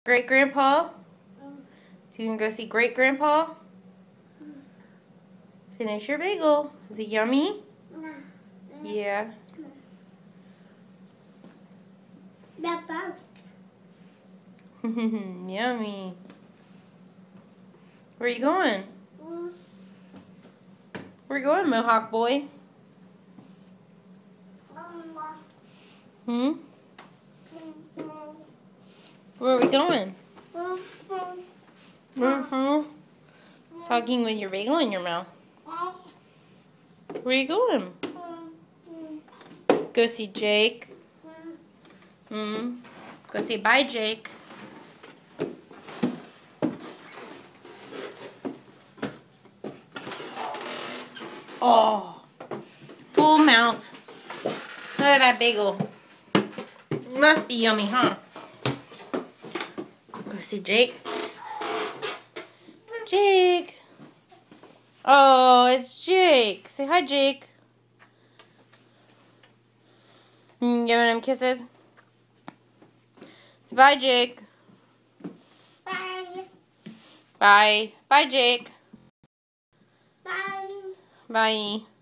Great Grandpa? So you can go see Great Grandpa? Finish your bagel. Is it yummy? Yeah. Yummy. Where are you going? Where are you going, Mohawk boy? Hmm? Where are we going? Talking with your bagel in your mouth. Where are you going? Go see Jake. Go say bye, Jake. Oh, full mouth. Look at that bagel. Must be yummy, huh? Go see Jake. Jake. Oh, it's Jake. Say hi, Jake. Giving him kisses. Say bye, Jake. Bye. Bye. Bye, Jake. Bye. Bye.